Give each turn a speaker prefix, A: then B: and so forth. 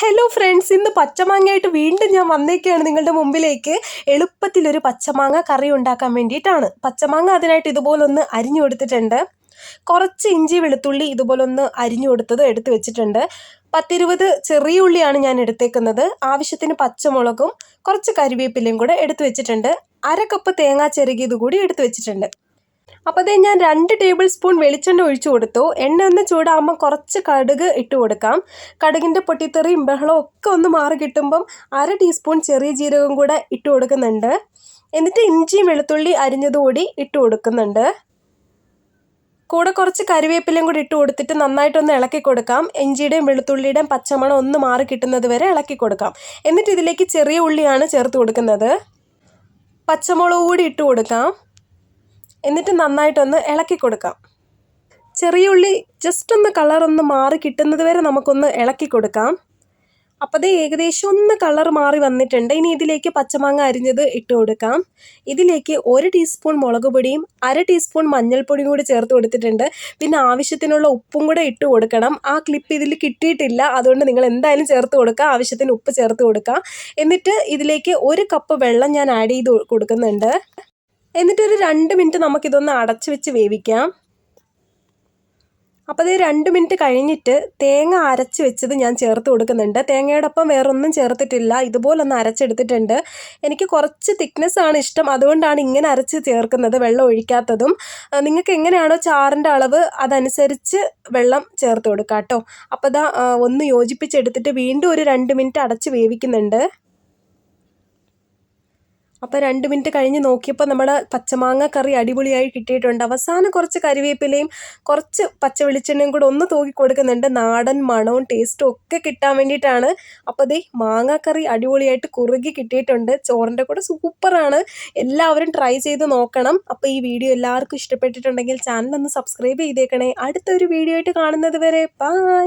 A: Hello friends, ഇന്ന് പച്ചമാങ്ങയായിട്ട് വീണ്ടും ഞാൻ വന്നേക്കാണ് നിങ്ങളുടെ മുമ്പിലേക്ക്. എളുപ്പത്തിലൊരു പച്ചമാങ്ങ കറി ഉണ്ടാക്കാൻ വേണ്ടിയിട്ടാണ്. പച്ചമാങ്ങ അതിനായിട്ട് ഇതുപോലൊന്ന് അരിഞ്ഞു കൊടുത്തിട്ടുണ്ട്. കുറച്ച് ഇഞ്ചി വെളുത്തുള്ളി ഇതുപോലൊന്ന് അരിഞ്ഞു കൊടുത്തത് എടുത്ത് വെച്ചിട്ടുണ്ട്. 10-20 ചെറിയ ഉള്ളിയാണ് ഞാൻ എടുത്തേക്കുന്നത്. ആവശ്യത്തിന് പച്ചമുളകും കുറച്ച് കരിവേപ്പിലയും കൂടെ എടുത്ത് വെച്ചിട്ടുണ്ട്. 1/2 കപ്പ് തേങ്ങാ ചിരകിയത് കൂടി എടുത്ത് വെച്ചിട്ടുണ്ട്. അപ്പോൾ അതേ ഞാൻ 2 ടേബിൾ സ്പൂൺ വെളിച്ചെണ്ണ ഒഴിച്ചു കൊടുത്തു. എണ്ണ ഒന്ന് ചൂടാകുമ്പോൾ കുറച്ച് കടുക് ഇട്ട് കൊടുക്കാം. കടുകിൻ്റെ പൊട്ടിത്തെറിയും ബഹളവും ഒക്കെ ഒന്ന് മാറി കിട്ടുമ്പം 1/2 ടീസ്പൂൺ ചെറിയ ജീരകം കൂടെ ഇട്ട് കൊടുക്കുന്നുണ്ട്. എന്നിട്ട് ഇഞ്ചിയും വെളുത്തുള്ളി അരിഞ്ഞതുകൂടി ഇട്ട് കൊടുക്കുന്നുണ്ട്. കൂടെ കുറച്ച് കരിവേപ്പിലയും കൂടി ഇട്ട് കൊടുത്തിട്ട് നന്നായിട്ടൊന്ന് ഇളക്കി കൊടുക്കാം. ഇഞ്ചിയുടെയും വെളുത്തുള്ളിയുടെയും പച്ചമണം ഒന്ന് മാറി കിട്ടുന്നത് വരെ ഇളക്കി കൊടുക്കാം. എന്നിട്ട് ഇതിലേക്ക് ചെറിയ ഉള്ളിയാണ് ചേർത്ത് കൊടുക്കുന്നത്. പച്ചമുളക് കൂടി ഇട്ട് കൊടുക്കാം. എന്നിട്ട് നന്നായിട്ടൊന്ന് ഇളക്കി കൊടുക്കാം. ചെറിയ ഉള്ളി ജസ്റ്റ് ഒന്ന് കളറൊന്ന് മാറി കിട്ടുന്നത് വരെ നമുക്കൊന്ന് ഇളക്കി കൊടുക്കാം. അപ്പോൾ അത് ഏകദേശം ഒന്ന് കളർ മാറി വന്നിട്ടുണ്ട്. ഇനി ഇതിലേക്ക് പച്ചമാങ്ങ അരിഞ്ഞത് ഇട്ട് കൊടുക്കാം. ഇതിലേക്ക് 1 ടീസ്പൂൺ മുളക് പൊടിയും 1/2 ടീസ്പൂൺ മഞ്ഞൾപ്പൊടിയും കൂടി ചേർത്ത് കൊടുത്തിട്ടുണ്ട്. പിന്നെ ആവശ്യത്തിനുള്ള ഉപ്പും കൂടെ ഇട്ട് കൊടുക്കണം. ആ ക്ലിപ്പ് ഇതിൽ കിട്ടിയിട്ടില്ല, അതുകൊണ്ട് നിങ്ങൾ എന്തായാലും ചേർത്ത് കൊടുക്കുക. ആവശ്യത്തിന് ഉപ്പ് ചേർത്ത് കൊടുക്കുക. എന്നിട്ട് ഇതിലേക്ക് 1 കപ്പ് വെള്ളം ഞാൻ ആഡ് ചെയ്ത് കൊടുക്കുന്നുണ്ട്. എന്നിട്ടൊരു 2 മിനിറ്റ് നമുക്കിതൊന്ന് അടച്ചു വെച്ച് വേവിക്കാം. അപ്പോൾ അത് 2 മിനിറ്റ് കഴിഞ്ഞിട്ട് തേങ്ങ അരച്ച് വെച്ചത് ഞാൻ ചേർത്ത് കൊടുക്കുന്നുണ്ട്. തേങ്ങയോടൊപ്പം വേറൊന്നും ചേർത്തിട്ടില്ല, ഇതുപോലൊന്ന് അരച്ചെടുത്തിട്ടുണ്ട്. എനിക്ക് കുറച്ച് തിക്നെസ് ആണ് ഇഷ്ടം, അതുകൊണ്ടാണ് ഇങ്ങനെ അരച്ച് ചേർക്കുന്നത്, വെള്ളം ഒഴിക്കാത്തതും. നിങ്ങൾക്ക് എങ്ങനെയാണോ ചാറിൻ്റെ അളവ് അതനുസരിച്ച് വെള്ളം ചേർത്ത് കൊടുക്കുക കേട്ടോ. അപ്പോൾ അതാ ഒന്ന് യോജിപ്പിച്ചെടുത്തിട്ട് വീണ്ടും ഒരു 2 മിനിറ്റ് അടച്ച് വേവിക്കുന്നുണ്ട്. അപ്പോൾ 2 മിനിറ്റ് കഴിഞ്ഞ് നോക്കിയപ്പോൾ നമ്മുടെ പച്ചമാങ്ങ കറി അടിപൊളിയായി കിട്ടിയിട്ടുണ്ട്. അവസാനം കുറച്ച് കരിവേപ്പിലയും കുറച്ച് പച്ച വെളിച്ചെണ്ണയും കൂടെ ഒന്ന് തൂക്കി കൊടുക്കുന്നുണ്ട്. നാടൻ മണവും ടേസ്റ്റും ഒക്കെ കിട്ടാൻ വേണ്ടിയിട്ടാണ്. അപ്പോൾ ദേ മാങ്ങാക്കറി അടിപൊളിയായിട്ട് കുറുകി കിട്ടിയിട്ടുണ്ട്. ചോറിൻ്റെ കൂടെ സൂപ്പറാണ്. എല്ലാവരും ട്രൈ ചെയ്ത് നോക്കണം. അപ്പോൾ ഈ വീഡിയോ എല്ലാവർക്കും ഇഷ്ടപ്പെട്ടിട്ടുണ്ടെങ്കിൽ ചാനൽ ഒന്ന് സബ്സ്ക്രൈബ് ചെയ്തേക്കണേ. അടുത്തൊരു വീഡിയോ ആയിട്ട് കാണുന്നത് വരെ ബൈ.